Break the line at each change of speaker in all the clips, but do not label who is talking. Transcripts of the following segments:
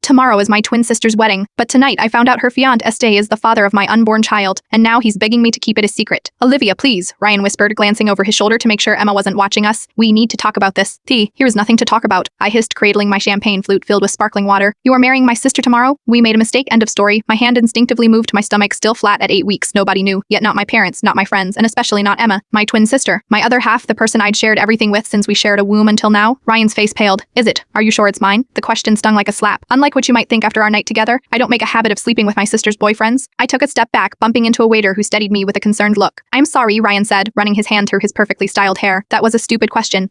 tomorrow is my twin sister's wedding, but tonight I found out her fiancé is the father of my unborn child, and now he's begging me to keep it a secret. Olivia, please, Ryan whispered, glancing over his shoulder to make sure Emma wasn't watching us. We need to talk about this. Here is nothing to talk about, I hissed, cradling my champagne flute filled with sparkling water. You are marrying my sister tomorrow? We made a mistake, end of story. My hand instinctively moved to my stomach, still flat at 8 weeks. Nobody knew, yet not my parents, not my friends, and especially not Emma, my twin sister. My other half, the person I'd shared everything with since we shared a womb until now. Ryan's face paled. Is it? Are you sure it's mine? The question stung like a slap. Unlike what you might think after our night together, I don't make a habit of sleeping with my sister's boyfriends. I took a step back, bumping into a waiter who steadied me with a concerned look. I'm sorry, Ryan said, running his hand through his perfectly styled hair. That was a stupid question.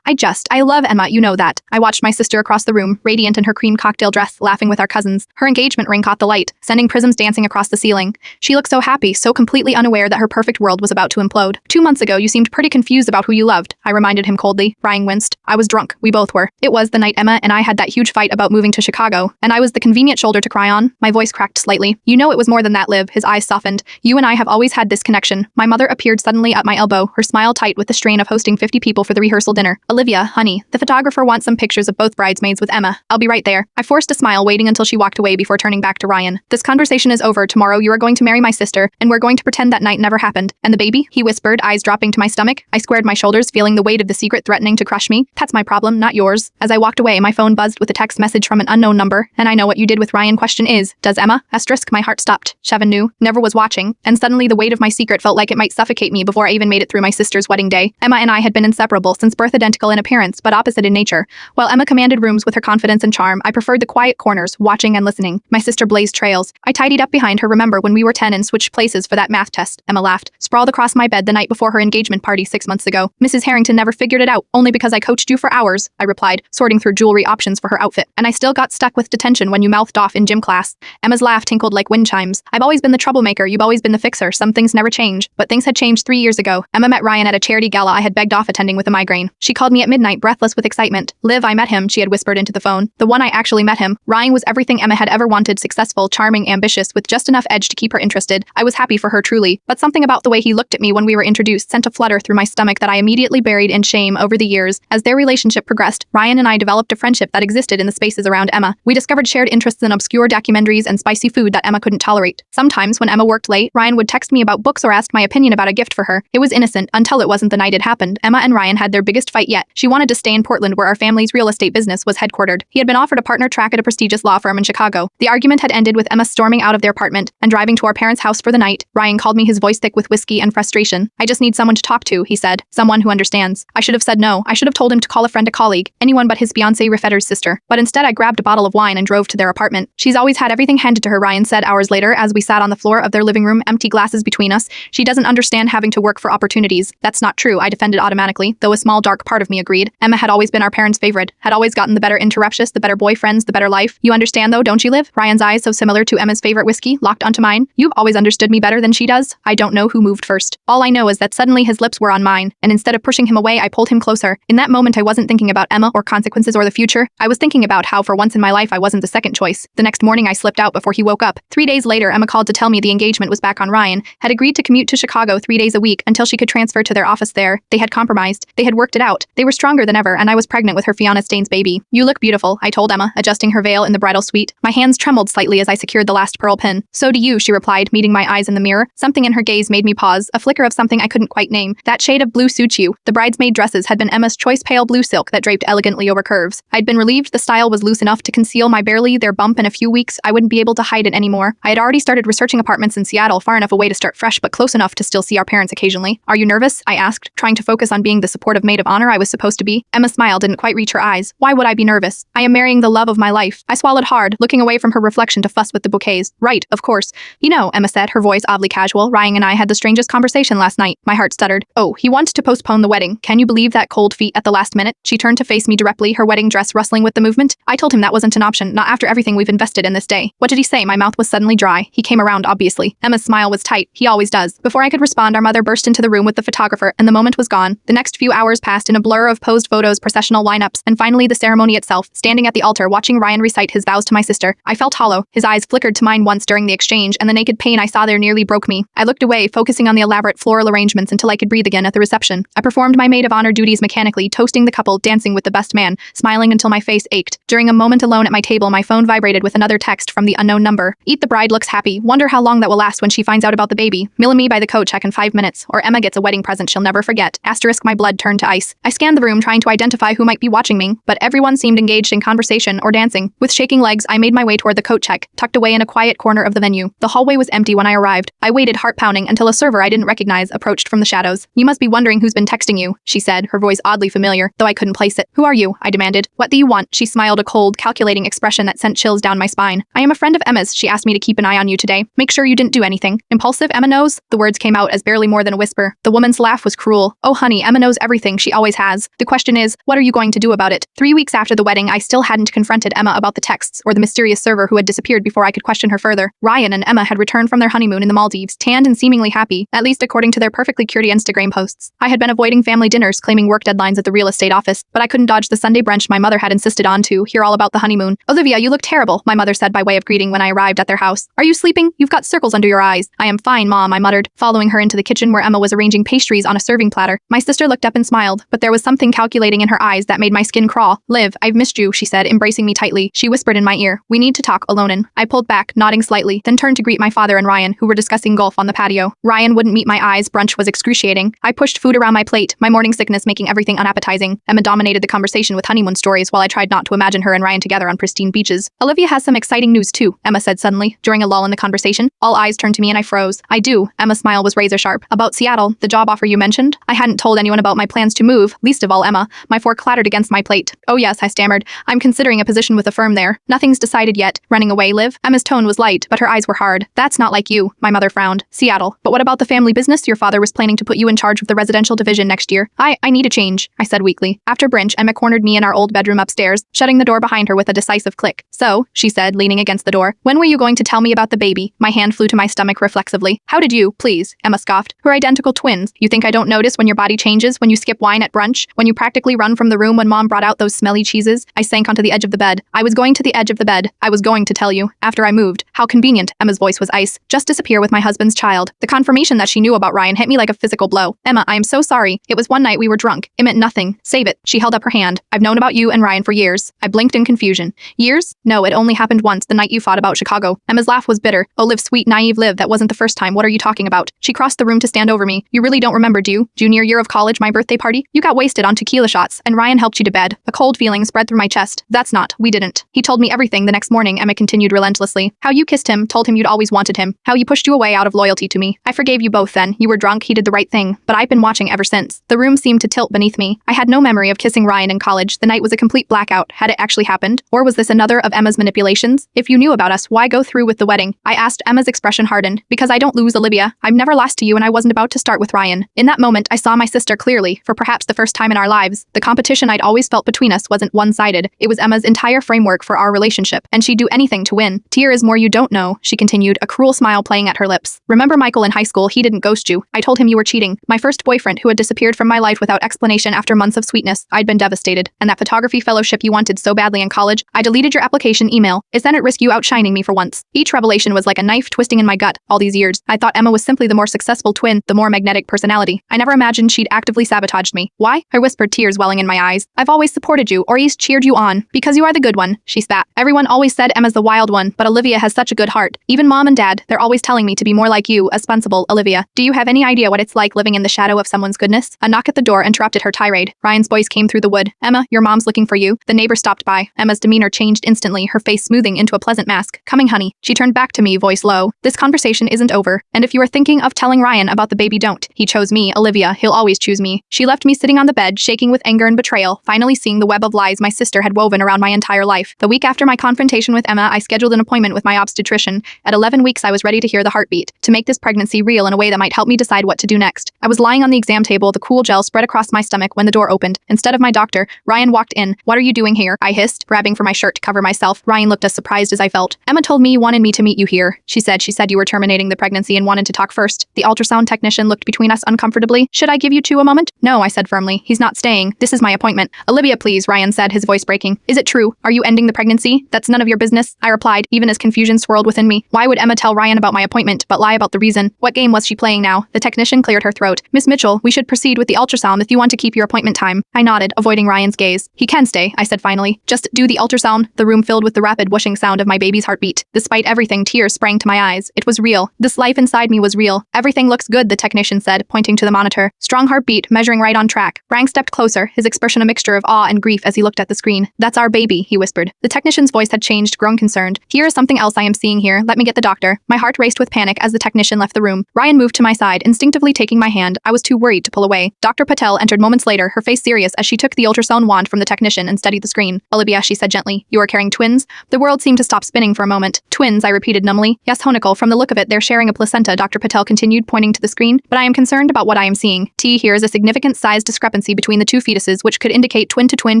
I love Emma, you know that. I watched my sister across the room, radiant in her cream cocktail dress, laughing with our cousins. Her engagement ring caught the light, sending prisms dancing across the ceiling. She looked so happy, so completely unaware that her perfect world was about to implode. 2 months ago, you seemed pretty confused about who you loved, I reminded him coldly. Ryan winced. I was drunk. We both were. It was the night Emma and I had that huge fight about moving to Chicago, and I was the convenient shoulder to cry on. My voice cracked slightly. You know it was more than that, Liv. His eyes softened. You and I have always had this connection. My mother appeared suddenly at my elbow, her smile tight with the strain of hosting 50 people for the rehearsal dinner. Olivia, honey, the photographer wants some pictures of both bridesmaids with Emma. I'll be right there. I forced a smile, waiting until she walked away before turning back to Ryan. This conversation is over. Tomorrow you are going to marry my sister, and we're going to pretend that night never happened. And the baby? He whispered, eyes dropping to my stomach. I squared my shoulders, feeling the weight of the secret threatening to crush me. That's my problem, not yours. As I walked away, my phone buzzed with a text message from an unknown number, and I know what you did with Ryan. Question is, does Emma? Asterisk, my heart stopped. Shevin knew, never was watching, and suddenly the weight of my secret felt like it might suffocate me before I even made it through my sister's wedding day. Emma and I had been inseparable since birth, identical in appearance, but opposite in nature. While Emma commanded rooms with her confidence and charm, I preferred the quiet corners, watching and listening. My sister blazed trails. I tidied up behind her, remember when we were 10 and switched places for that math test? Emma laughed. Sprawled across my bed the night before her engagement party 6 months ago. Mrs. Harrington never figured it out, only because I coached you for hours, I replied, sorting through jewelry options for her outfit. And I still got stuck with detention when you mouthed off in gym class. Emma's laugh tinkled like wind chimes. I've always been the troublemaker, you've always been the fixer. Some things never change. But things had changed 3 years ago. Emma met Ryan at a charity gala I had begged off attending with a migraine. She called me at midnight, breathless with excitement. Liv, I met him, she had whispered into the phone. The one I actually met him. Ryan was everything Emma had ever wanted, successful, charming, ambitious, with just enough edge to keep her interested. I was happy for her, truly. But something about the way he looked at me when we were introduced sent a flutter through my stomach that I immediately buried in shame. Over the years, as their relationship progressed, Ryan and I developed a friendship that existed in the spaces around Emma. We discovered shared interests in obscure documentaries and spicy food that Emma couldn't tolerate. Sometimes, when Emma worked late, Ryan would text me about books or ask my opinion about a gift for her. It was innocent, until it wasn't. The night it happened, Emma and Ryan had their biggest fight yet. She wanted to stay in Portland, where our family's real estate business was headquartered. He had been offered a partner track at a prestigious law firm in Chicago. The argument had ended with Emma storming out of their apartment and driving to our parents' house for the night. Ryan called me, his voice thick with whiskey and frustration. I just need someone to talk to, he said. Someone who understands. I should have said no. I should have told him to call a friend, a colleague, anyone but his fiancé Refetter's sister. But instead I grabbed a bottle of wine and drove to their apartment. She's always had everything handed to her, Ryan said hours later as we sat on the floor of their living room, empty glasses between us. She doesn't understand having to work for opportunities. That's not true, I defended automatically, though a small dark part of me agreed. Emma had always been our parents' favorite, had always gotten the better interruptious, the better boyfriends, the better life. You understand though, don't you, Liv? Ryan's eyes, so similar to Emma's favorite whiskey, locked onto mine. You've always understood me better than she does. I don't know who moved first. All I know is that suddenly his lips were on mine, and instead of pushing him away, I pulled him closer. In that moment I wasn't thinking about Emma or consequences or the future. I was thinking about how for once in my life I wasn't the second choice. The next morning I slipped out before he woke up. 3 days later Emma called to tell me the engagement was back on. Ryan had agreed to commute to Chicago 3 days a week until she could transfer to their office there. They had compromised. They had worked it out. They were stronger than ever, and I was pregnant with her fiancé's baby. You look beautiful, I told Emma, adjusting her veil in the bridal suite. My hands trembled slightly as I secured the last pearl pin. So do you, she replied, meeting my eyes in the mirror. Something in her gaze made me pause, a flicker of something I couldn't quite name. That shade of blue suits you. The bridesmaid dresses had been Emma's choice pale blue silk that draped elegantly over curves. I'd been relieved the style was loose enough to conceal my barely there bump. In a few weeks, I wouldn't be able to hide it anymore. I had already started researching apartments in Seattle, far enough away to start fresh but close enough to still see our parents occasionally. Are you nervous? I asked, trying to focus on being the supportive maid of honor I was supposed to be. Emma's smile didn't quite reach her eyes. Why would I be nervous? I am marrying the love of my life. I swallowed hard, looking away from her reflection to fuss with the bouquets. Right, of course. You know, Emma said, her voice oddly casual, Ryan and I had the strangest conversation last night. My heart stuttered. Oh, he wanted to postpone the wedding. Can you believe that cold feet at the last minute? She turned to face me directly, her wedding dress rustling with the movement. I told him that wasn't an option, not after everything we've invested in this day. What did he say? My mouth was suddenly dry. He came around, obviously. Emma's smile was tight. He always does. Before I could respond, our mother burst into the room with the photographer, and the moment was gone. The next few hours passed in a blur of posed photos, processional lineups, and finally the ceremony itself. Standing at the altar, watching Ryan recite his vows to my sister, I felt hollow. His eyes flickered to mine once during the exchange, and the naked pain I saw there nearly broke me. I looked away, focusing on the elaborate floral arrangements until I could breathe again. At the reception, I performed my maid of honor duties mechanically, toasting the couple, dancing with the best man, smiling until my face ached. During a moment alone at my table, my phone vibrated with another text from the unknown number. Eat the bride looks happy. Wonder how long that will last when she finds out about the baby. Mill me by the coat check in 5 minutes, or Emma gets a wedding present she'll never forget. Asterisk my blood turned to ice. I scanned the room trying to identify who might be watching me, but everyone seemed engaged in conversation or dancing. With shaking legs, I made my way toward the coat check, tucked away in a quiet corner of the venue. The hallway was empty when I arrived. I waited, heart pounding, until a server I didn't recognize approached from the shadows. You must be wondering who's been texting you, she said, her voice oddly familiar, though I couldn't place it. Who are you? I demanded. What do you want? She smiled, a cold, calculating expression that sent chills down my spine. I am a friend of Emma's. She asked me to keep an eye on you today. Make sure you didn't do anything. Impulsive, Emma knows? The words came out as barely more than a whisper. The woman's laugh was cruel. Oh honey, Emma knows everything, she always has. The question is, what are you going to do about it? 3 weeks after the wedding, I still hadn't confronted Emma about the texts or the mysterious server who had disappeared before I could question her further. Ryan and Emma had returned from their honeymoon in the Maldives, tanned and seemingly happy, at least according to their perfectly cured Instagram posts. I had been avoiding family dinners, claiming work deadlines at the real estate office, but I couldn't dodge the Sunday brunch my mother had insisted on to hear all about the honeymoon. Olivia, you look terrible, my mother said by way of greeting when I arrived at their house. Are you sleeping? You've got circles under your eyes. I am fine, Mom, I muttered, following her into the kitchen where Emma was arranging pastries on a serving platter. My sister looked up and smiled, but there was something calculating in her eyes that made my skin crawl. Liv, I've missed you, she said, embracing me tightly. She whispered in my ear, we need to talk alone. I pulled back, nodding slightly, then turned to greet my father and Ryan, who were discussing golf on the patio. Ryan wouldn't meet my eyes, brunch was excruciating. I pushed food around my plate, my morning sickness making everything unappetizing. Emma dominated the conversation with honeymoon stories while I tried not to imagine her and Ryan together on pristine beaches. Olivia has some exciting news too, Emma said suddenly, during a lull in the conversation. All eyes turned to me and I froze. I do. Emma's smile was razor sharp. About Seattle, the job offer you mentioned? I hadn't told anyone about my plans to move, least of all Emma. My fork clattered against my plate. Oh yes, I stammered. I'm considering a position with a firm there. Nothing's decided yet. Running away, Liv? Emma's tone was light, but her eyes were hard. That's not like you, my mother frowned. Seattle. But what about the family business? Your father was planning to put you in charge of the residential division next year. I need a change, I said weakly. After brunch, Emma cornered me in our old bedroom upstairs, shutting the door behind her with a decisive click. So, she said, leaning against the door, when were you going to tell me about the baby? My hand flew to my stomach reflexively. How did you, please? Emma scoffed. We're identical twins. You think I don't notice when your body changes, when you skip wine at brunch, when you practically run from the room when Mom brought out those smelly cheeses? I sank onto the edge of the bed. I was going to the edge of the bed. I was going to tell you. After I moved. How convenient. Emma's voice was ice. Just disappear with my husband's child. The confirmation that she knew about Ryan hit me like a physical blow. Emma, I am so sorry. It was one night we were drunk. It meant nothing. Save it. She held up her hand. I've known about you and Ryan for years. I blinked in confusion. Years? No, it only happened once, the night you fought about Chicago. Emma's laugh was bitter. Oh, Liv, sweet, naive Liv, that wasn't the first time. What are you talking about? She crossed the room to stand over me. You really don't remember, do you? Junior year of college, my birthday party? You got wasted on tequila shots, and Ryan helped you to bed. A cold feeling spread through my chest. That's not. We didn't. He told me everything the next morning, Emma continued relentlessly. How you kissed him, told him you'd always wanted him. How you pushed you away out of loyalty to me. I forgave you both then. You were drunk, he did the right thing. But I've been watching ever since. The room seemed to tilt beneath me. I had no memory of kissing Ryan in college. The night was a complete blackout. Had it actually happened? Or was this another of Emma's manipulations? If you knew about us, why go through with the wedding? I asked. Emma's expression hardened. Because I don't lose, Olivia. I've never lost to you and I wasn't about to start with Ryan. In that moment, I saw my sister clearly, for perhaps the first time in our lives. The competition I'd always felt between us wasn't one-sided. It was Emma's entire framework for our relationship, and she'd do anything to win. Tear is more you don't know, she continued, a cruel smile playing at her lips. Remember Michael in high school? He didn't ghost you. I told him you were cheating. My first boyfriend who had disappeared from my life without explanation after months of sweetness. I'd been devastated. And that photography fellowship you wanted so badly in college, I deleted your application email. Is then at risk you outshining me for once. Each revelation was like a knife twisting in my gut. All these years, I thought Emma was simply the more successful twin, the more magnetic personality. I never imagined she'd actively sabotaged me. Why? I whispered, tears welling in my eyes. I've always supported you, or each cheered you on. Because you are the good one, she spat. Everyone always said Emma's the wild one, but Olivia has such a good heart. Even Mom and Dad, they're always telling me to be more like you, a responsible Olivia. Do you have any idea what it's like living in the shadow of someone's goodness? A knock at the door interrupted her tirade. Ryan's voice came through the wood. Emma, your mom's looking for you. The neighbor stopped by. Emma's demeanor changed instantly, her face smoothing into a pleasant mask. Coming, honey. She turned back to me, voice low. This conversation isn't over. And if you are thinking of telling Ryan about the baby, don't. He chose me, Olivia. He'll always choose me. She left me sitting on the bed, shaking with anger and betrayal, finally seeing the web of lies my sister had woven around my entire life. The week after my confrontation with Emma, I scheduled an appointment with my obstetrician. At 11 weeks, I was ready to hear the heartbeat, to make this pregnancy real in a way that might help me decide what to do next. I was lying on the exam table, the cool gel spread across my stomach when the door opened. Instead of my doctor, Ryan walked in. What are you doing here? I hissed, grabbing for my shirt to cover myself. Ryan looked as surprised as I felt. Emma told me you wanted me to meet you here. She said you were terminating the pregnancy and wanted to talk first. The ultrasound technician looked between us uncomfortably. Should I give you two a moment? No, I said firmly. He's not staying. This is my appointment. Olivia, please, Ryan said, his voice breaking. Is it true? Are you ending the pregnancy? That's none of your business, I replied, even as confusion swirled within me. Why would Emma tell Ryan about my appointment, but lie about the reason? What game was she playing now? The technician cleared her throat. Miss Mitchell, we should proceed with the ultrasound if you want to keep your appointment time. I nodded, avoiding Ryan's gaze. He can stay, I said finally. Just do the ultrasound. The room room filled with the rapid whooshing sound of my baby's heartbeat. Despite everything, tears sprang to my eyes. It was real. This life inside me was real. Everything looks good, the technician said, pointing to the monitor. Strong heartbeat, measuring right on track. Ryan stepped closer, his expression a mixture of awe and grief as he looked at the screen. That's our baby, he whispered. The technician's voice had changed, grown concerned. Here is something else I am seeing here. Let me get the doctor. My heart raced with panic as the technician left the room. Ryan moved to my side, instinctively taking my hand. I was too worried to pull away. Dr. Patel entered moments later, her face serious as she took the ultrasound wand from the technician and studied the screen. Olivia, she said gently, you are carrying twins? The world seemed to stop spinning for a moment. Twins, I repeated numbly. Yes, Honical, from the look of it, they're sharing a placenta, Dr. Patel continued, pointing to the screen. But I am concerned about what I am seeing. Here is a significant size discrepancy between the two fetuses, which could indicate twin-to-twin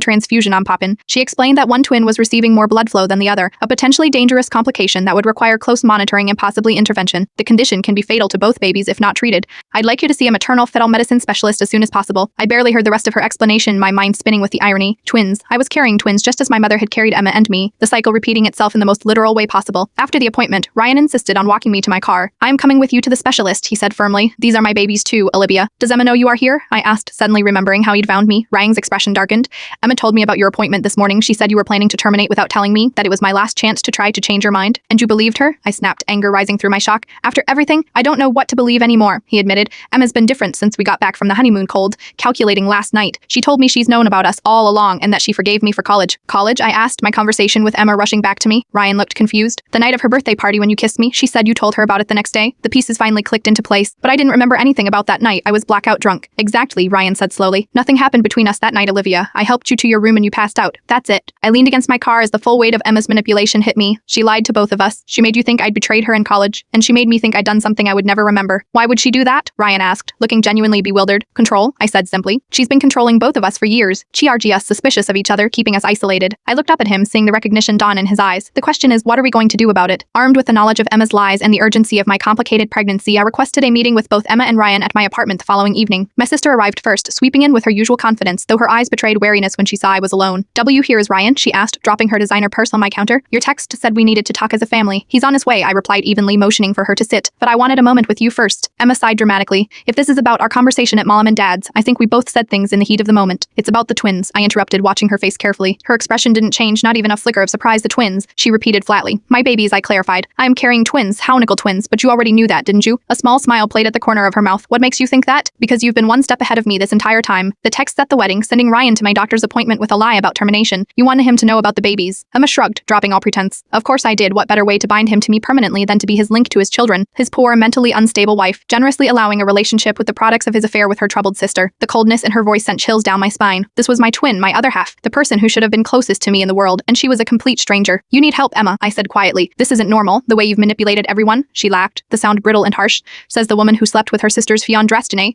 transfusion on Poppin. She explained that one twin was receiving more blood flow than the other, a potentially dangerous complication that would require close monitoring and possibly intervention. The condition can be fatal to both babies if not treated. I'd like you to see a maternal fetal medicine specialist as soon as possible. I barely heard the rest of her explanation, my mind spinning with the irony. Twins. I was carrying twins just as my mother had carried Emma and me, the cycle repeating itself in the most literal way possible. After the appointment, Ryan insisted on walking me to my car. I am coming with you to the specialist, he said firmly. These are my babies too, Olivia. Does Emma know you are here? I asked, suddenly remembering how he'd found me. Ryan's expression darkened. Emma told me about your appointment this morning. She said you were planning to terminate without telling me, that it was my last chance to try to change your mind. And you believed her? I snapped, anger rising through my shock. After everything, I don't know what to believe anymore, he admitted. Emma's been different since we got back from the honeymoon cold, calculating last night. She told me she's known about us all along and that she forgave me for college. College? I asked, my conversation with Emma rushing back to me. Ryan looked confused. The night of her birthday party when you kissed me, she said you told her about it the next day. The pieces finally clicked into place, but I didn't remember anything about that night. I was blackout drunk. Exactly, Ryan said slowly. Nothing happened between us that night, Olivia. I helped you to your room and you passed out. That's it. I leaned against my car as the full weight of Emma's manipulation hit me. She lied to both of us. She made you think I'd betrayed her in college, and she made me think I'd done something I would never remember. Why would she do that? Ryan asked, looking genuinely bewildered. Control, I said simply. She's been controlling both of us for years. She RG us suspicious of each other, keeping us isolated. I looked up at him, seeing the recognition dawn in his eyes. The question is, what are we going to do about it? Armed with the knowledge of Emma's lies and the urgency of my complicated pregnancy, I requested a meeting with both Emma and Ryan at my apartment the following evening. My sister arrived first, sweeping in with her usual confidence, though her eyes betrayed wariness when she saw I was alone. Here is Ryan, she asked, dropping her designer purse on my counter. Your text said we needed to talk as a family. He's on his way, I replied evenly, motioning for her to sit. But I wanted a moment with you first. Emma sighed dramatically. If this is about our conversation at Mom and Dad's, I think we both said things in the heat of the moment. It's about the twins, I interrupted, watching her face carefully. Her expression didn't change, not even a flicker of surprise. The twins, she repeated flatly. My babies, I clarified. I am carrying twins, Honical twins, but you already knew that, didn't you? A small smile played at the corner of her mouth. What makes you think that? Because you've been one step ahead of me this entire time. The text at the wedding, sending Ryan to my doctor's appointment with a lie about termination. You wanted him to know about the babies. Emma shrugged, dropping all pretense. Of course I did. What better way to bind him to me permanently than to be his link to his children, his poor, mentally unstable wife, generously allowing a relationship with the products of his affair with her troubled sister. The coldness in her voice sent chills down my spine. This was my twin, my other half, the person who should have been closest to me in the world, and she was a complete stranger. You need help, Emma, I said quietly. This isn't normal, the way you've manipulated everyone. She laughed, the sound brittle and harsh. Says the woman who slept with her sister's fiancé.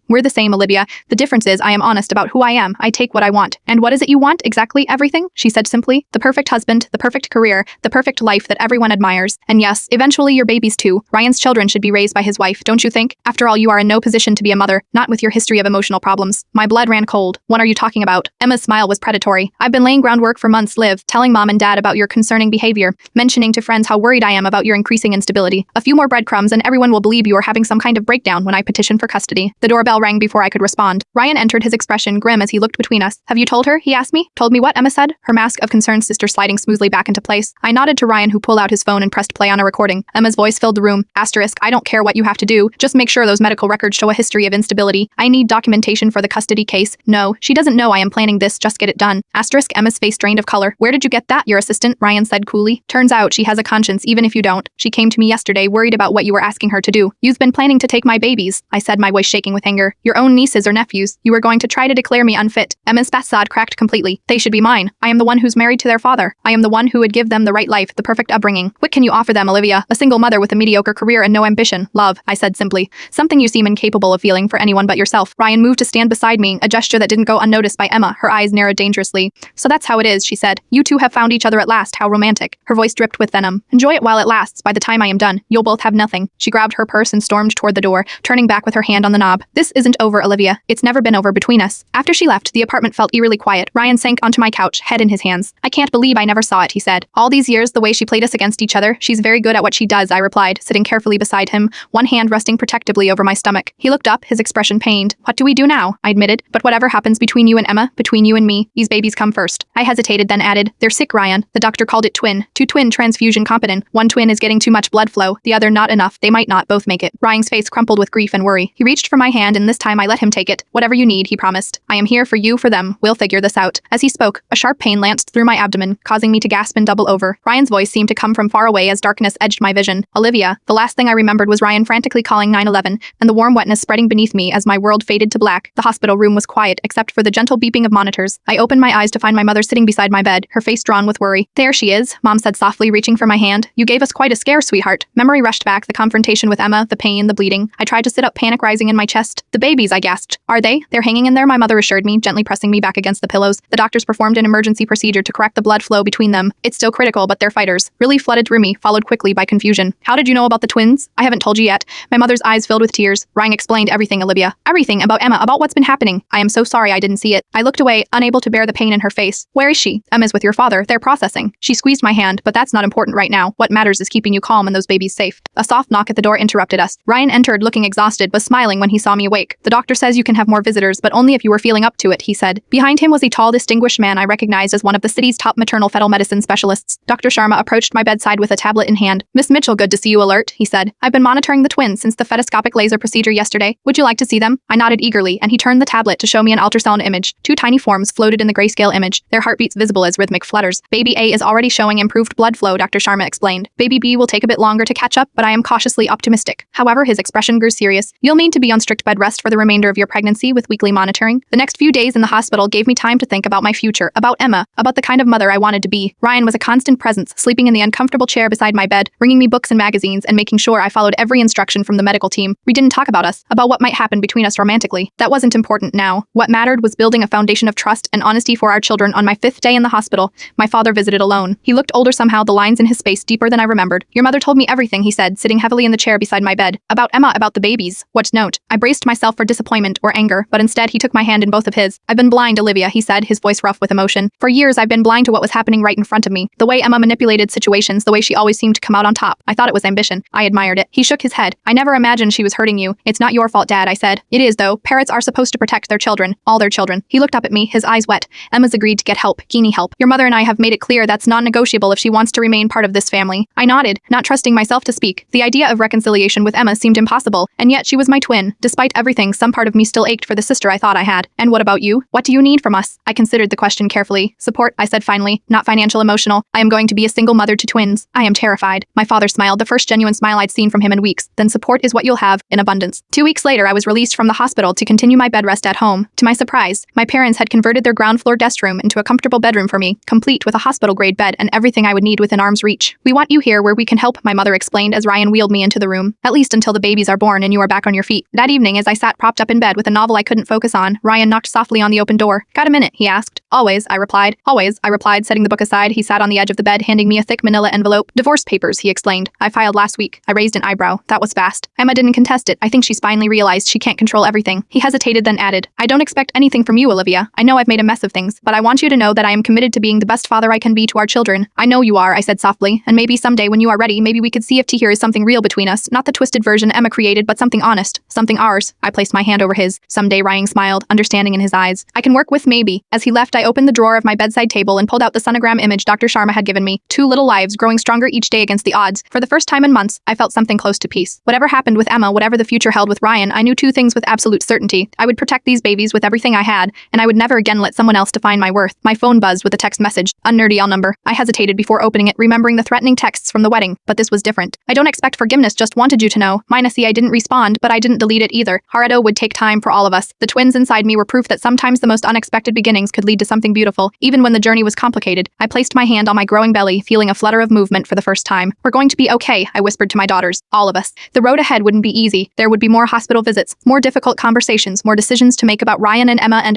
We're the same, Olivia. The difference is I am honest about who I am. I take what I want. And what is it you want? Exactly everything? She said simply. The perfect husband, the perfect career, the perfect life that everyone admires. And yes, eventually your babies too. Ryan's children should be raised by his wife, don't you think? After all, you are in no position to be a mother, not with your history of emotional problems. My blood ran cold. What are you talking about? Emma's smile was predatory. I've been laying groundwork for months, Liv, telling Mom and Dad about your concerning behavior, mentioning to friends how worried I am about your increasing instability. A few more breadcrumbs and everyone will believe you are having some kind of breakdown when I petition for custody. The doorbell rang before I could respond. Ryan entered, his expression grim as he looked between us. Have you told her? He asked me. Told me what? Emma said, her mask of concerned sister sliding smoothly back into place. I nodded to Ryan, who pulled out his phone and pressed play on a recording. Emma's voice filled the room. Asterisk, I don't care what you have to do. Just make sure those medical records show a history of instability. I need documentation for the custody case. No, she doesn't know I am planning this. Just get it done. Asterisk, Emma's face drained of color. Where did you get that? Your assistant, Ryan said coolly. Turns out she has a conscience even if you don't. She came to me yesterday worried about what you were asking her to do. You've been planning to take my babies, I said, my voice shaking with anger. Your own nieces or nephews. You were going to try to declare me unfit. Emma's facade cracked completely. They should be mine. I am the one who's married to their father. I am the one who would give them the right life, the perfect upbringing. What can you offer them, Olivia? A single mother with a mediocre career and no ambition. Love, I said simply. Something you seem incapable of feeling for anyone but yourself. Ryan moved to stand beside me, a gesture that didn't go unnoticed by Emma, her eyes narrowed dangerously. So that's how it is, she said. You two have found each other at last. How romantic. Her voice dripped with venom. Enjoy it while it lasts. By the time I am done, you'll both have nothing. She grabbed her purse and stormed toward the door, turning back with her hand on the knob. This isn't over, Olivia. It's never been over between us. After she left, the apartment felt eerily quiet. Ryan sank onto my couch, head in his hands. I can't believe I never saw it, he said. All these years, the way she played us against each other, she's very good at what she does, I replied, sitting carefully beside him, one hand resting protectively over my stomach. He looked up, his expression pained. What do we do now? I admitted. But whatever happens between you and Emma, between you and me, these babies come first. I hesitated, then added, they're sick, Ryan. The doctor called it twin. Two twin transfusion competent. One twin is getting too much blood flow, the other not enough. They might not both make it. Ryan's face crumpled with grief and worry. He reached for my hand and this time I let him take it. Whatever you need, he promised. I am here for you, for them. We'll figure this out. As he spoke, a sharp pain lanced through my abdomen, causing me to gasp and double over. Ryan's voice seemed to come from far away as darkness edged my vision. Olivia. The last thing I remembered was Ryan frantically calling 911, and the warm wetness spreading beneath me as my world faded to black. The hospital room was quiet, except for the gentle beeping of monitors. I opened my eyes to find my mother sitting beside my bed, her face drawn with worry. There she is, Mom said softly, reaching for my hand. You gave us quite a scare, sweetheart. Memory rushed back, the confrontation with Emma, the pain, the bleeding. I tried to sit up, panic rising in my chest. The babies, I gasped. Are they? They're hanging in there, my mother assured me, gently pressing me back against the pillows. The doctors performed an emergency procedure to correct the blood flow between them. It's still critical, but they're fighters. Relief flooded through me, followed quickly by confusion. How did you know about the twins? I haven't told you yet. My mother's eyes filled with tears. Ryan explained everything, Olivia. Everything about Emma, about what's been happening. I am so sorry I didn't see it. I looked away, unable to bear the pain in her face. Where is she? Emma's with your father. They're processing. She squeezed my hand, but that's not important right now. What matters is keeping you calm and those babies safe. A soft knock at the door interrupted us. Ryan entered looking exhausted but smiling when he saw me awake. The doctor says you can have more visitors, but only if you were feeling up to it, he said. Behind him was a tall, distinguished man I recognized as one of the city's top maternal fetal medicine specialists. Dr. Sharma approached my bedside with a tablet in hand. Miss Mitchell, good to see you, alert, he said. I've been monitoring the twins since the fetoscopic laser procedure yesterday. Would you like to see them? I nodded eagerly, and he turned the tablet to show me an ultrasound image. Two tiny forms floated in the grayscale image, their heartbeats visible as rhythmic flutters. Baby A is already showing improved blood flow, Dr. Sharma explained. Baby B will take a bit longer to catch up, but I am cautiously optimistic. However, his expression grew serious. You'll need to be on strict bed rest for the remainder of your pregnancy with weekly monitoring. The next few days in the hospital gave me time to think about my future, about Emma, about the kind of mother I wanted to be. Ryan was a constant presence, sleeping in the uncomfortable chair beside my bed, bringing me books and magazines and making sure I followed every instruction from the medical team. We didn't talk about us, about what might happen between us romantically. That wasn't important now. What mattered was building a foundation of trust and honesty for our children. On my 5th day in the hospital, my father visited alone. He looked older somehow, the lines in his face deeper than I remembered. Your mother told me everything, he said, sitting heavily in the chair beside my bed. About Emma, about the babies. What to note? I braced myself for disappointment or anger, but instead he took my hand in both of his. I've been blind, Olivia, he said, his voice rough with emotion. For years I've been blind to what was happening right in front of me. The way Emma manipulated situations, the way she always seemed to come out on top. I thought it was ambition. I admired it. He shook his head. I never imagined she was hurting you. It's not your fault, Dad, I said. It is, though. Parrots are supposed to protect their children. All their children. He looked up at me, his eyes wet. Emma's agreed to get help. Guinea help. Your mother and I have made it clear that's non-negotiable if she wants to remain part of this family. I nodded, not trusting myself to speak. The idea of reconciliation with Emma seemed impossible, and yet she was my twin. Despite everything, some part of me still ached for the sister I thought I had. And what about you? What do you need from us? I considered the question carefully. Support, I said finally. Not financial, emotional. I am going to be a single mother to twins. I am terrified. My father smiled, the first genuine smile I'd seen from him in weeks. Then support is what you'll have, in abundance. 2 weeks later, I was released from the hospital to continue my bed rest at home. To my surprise, my parents had converted their ground floor guest room into a comfortable bedroom for me, complete with a hospital-grade bed and everything I would need within arm's reach. We want you here where we can help, my mother explained as Ryan wheeled me into the room. At least until the babies are born and you are back on your feet. That evening, as I sat propped up in bed with a novel I couldn't focus on, Ryan knocked softly on the open door. Got a minute, he asked. Always, I replied. Always, I replied, setting the book aside. He sat on the edge of the bed, handing me a thick manila envelope. Divorce papers, he explained. I filed last week. I raised an eyebrow. That was fast. Emma didn't contest it. I think she's finally realized she can't control everything. He hesitated, then added, I don't expect anything from you, Olivia. I know I've made a mess of things, but I want you to know that I am committed to being the best father I can be to our children. I know you are, I said softly, and maybe someday when you are ready, maybe we could see if Tahir is something real between us, not the twisted version Emma created, but something honest, something ours. I placed my hand over his. Someday, Ryan smiled, understanding in his eyes. I can work with maybe. As he left, I opened the drawer of my bedside table and pulled out the sonogram image Dr. Sharma had given me. 2 little lives growing stronger each day against the odds. For the first time in months, I felt something close to peace. Whatever happened with Emma, whatever the future held with Ryan, I knew 2 things with absolute certainty. I would protect these babies with everything I had, and I would never again let someone else define my worth. My phone buzzed with a text message. Unnerdy all number. I hesitated before opening it, remembering the threatening texts from the wedding, but this was different. I don't expect forgiveness, just wanted you to know. Minus I didn't respond, but I didn't delete it either. Harado would take time for all of us. The twins inside me were proof that sometimes the most unexpected beginnings could lead to something beautiful, even when the journey was complicated. I placed my hand on my growing belly, feeling a flutter of movement for the first time. We're going to be okay, I whispered to my daughters. All of us. The road ahead wouldn't be easy. There would be more hospital visits, more difficult conversations, more decisions to make about Ryan and Emma and